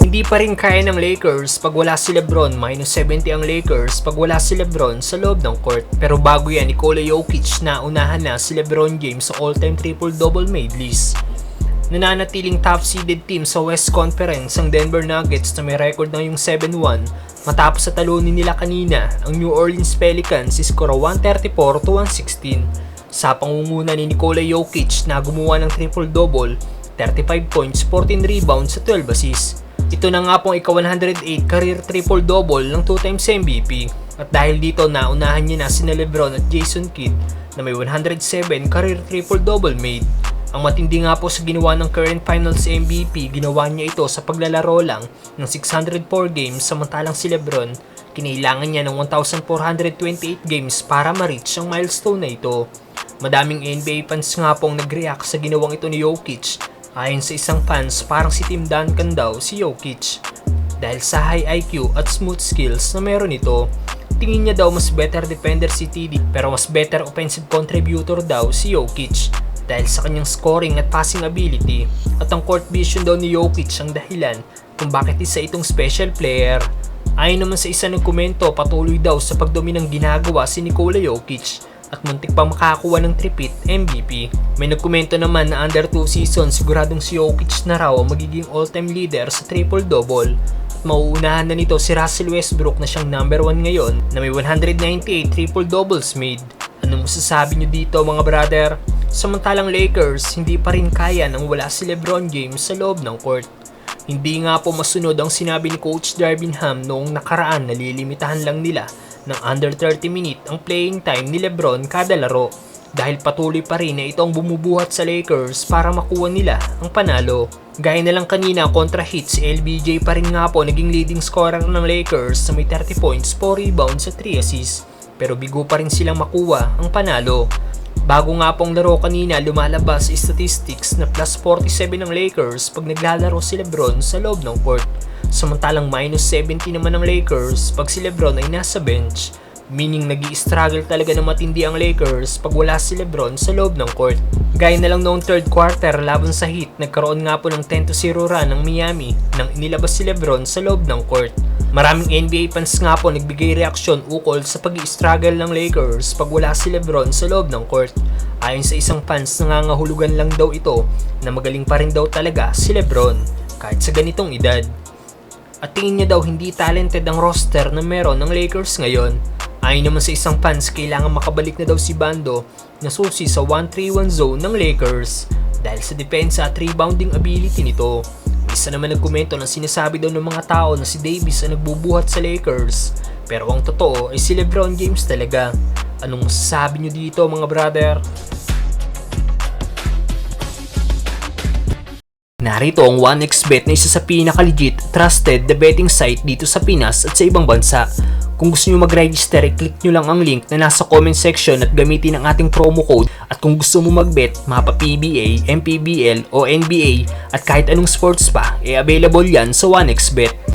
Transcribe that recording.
Hindi pa rin kaya ng Lakers pag wala si LeBron, minus 70 ang Lakers pag wala si LeBron sa loob ng court. Pero bago yan, Nikola Jokic na unahan na si LeBron James sa all-time triple-double made list. Nananatiling top-seeded team sa West Conference ang Denver Nuggets na may record na yung 7-1 matapos sa talunin nila kanina ang New Orleans Pelicans iskora 134-116 sa pangunguna ni Nikola Jokic na gumawa ng triple-double, 35 points, 14 rebounds sa 12 assists. Ito na nga pong ika-108 career triple-double ng 2 times MVP. At dahil dito naunahan niya na sina LeBron at Jason Kidd na may 107 career triple-double made. Ang matindi nga po sa ginawa ng current finals MVP, ginawa niya ito sa paglalaro lang ng 604 games samantalang si LeBron, kinailangan niya ng 1,428 games para ma-reach ang milestone na ito. Madaming NBA fans nga pong nag-react sa ginawang ito ni Jokic. Ayon sa isang fans, parang si Tim Duncan daw si Jokic. Dahil sa high IQ at smooth skills na meron ito, tingin niya daw mas better defender si TD pero mas better offensive contributor daw si Jokic dahil sa kanyang scoring at passing ability at ang court vision daw ni Jokic ang dahilan kung bakit isa itong special player. Ayon naman sa isa ng komento, patuloy daw sa pagdumi ng ginagawa si Nikola Jokic at muntik pang makakuha ng tripit MVP. May nagkomento naman na under 2 seasons siguradong si Jokic na raw ang magiging all-time leader sa triple-double. At mauunahan na nito si Russell Westbrook na siyang number 1 ngayon na may 198 triple-doubles made. Ano masasabi nyo dito mga brother? Samantalang Lakers, hindi pa rin kaya nang wala si LeBron James sa loob ng court. Hindi nga po masunod ang sinabi ni Coach Darvin Ham noong nakaraan na lilimitahan lang nila ng under 30 minute ang playing time ni LeBron kada laro dahil patuloy pa rin na ito ang bumubuhat sa Lakers para makuha nila ang panalo. Gaya na lang kanina kontra Heat, si LBJ pa rin nga po naging leading scorer ng Lakers sa may 30 points, 4 rebounds at 3 assists pero bigo pa rin silang makuha ang panalo. Bago nga pong laro kanina, lumalabas statistics na plus 47 ng Lakers pag naglalaro si LeBron sa loob ng court. Samantalang minus 70 naman ng Lakers pag si LeBron ay nasa bench. Meaning nag-i-struggle talaga na matindi ang Lakers pag wala si LeBron sa loob ng court. Gaya na lang noong third quarter laban sa Heat, nagkaroon nga po ng 10-0 run ng Miami nang inilabas si LeBron sa loob ng court. Maraming NBA fans nga po nagbigay reaksyon ukol sa pag-i-struggle ng Lakers pag wala si LeBron sa loob ng court. Ayon sa isang fans, nangangahulugan lang daw ito na magaling pa rin daw talaga si LeBron kahit sa ganitong edad. At tingin niya daw hindi talented ang roster na meron ng Lakers ngayon. Ayon naman sa isang fans, kailangan makabalik na daw si Bando na susi sa 1-3-1 zone ng Lakers dahil sa depensa at rebounding ability nito. Isa naman nagkomento na sinasabi daw ng mga tao na si Davis ang nagbubuhat sa Lakers pero ang totoo ay si LeBron James talaga. Anong masasabi nyo dito mga brother? Narito ang 1xBet na isa sa pinaka-legit, trusted the betting site dito sa Pinas at sa ibang bansa. Kung gusto nyo mag-register, i-click nyo lang ang link na nasa comment section at gamitin ang ating promo code. At kung gusto mo mag-bet, mapa PBA, MPBL o NBA at kahit anong sports pa, available yan sa 1xBet.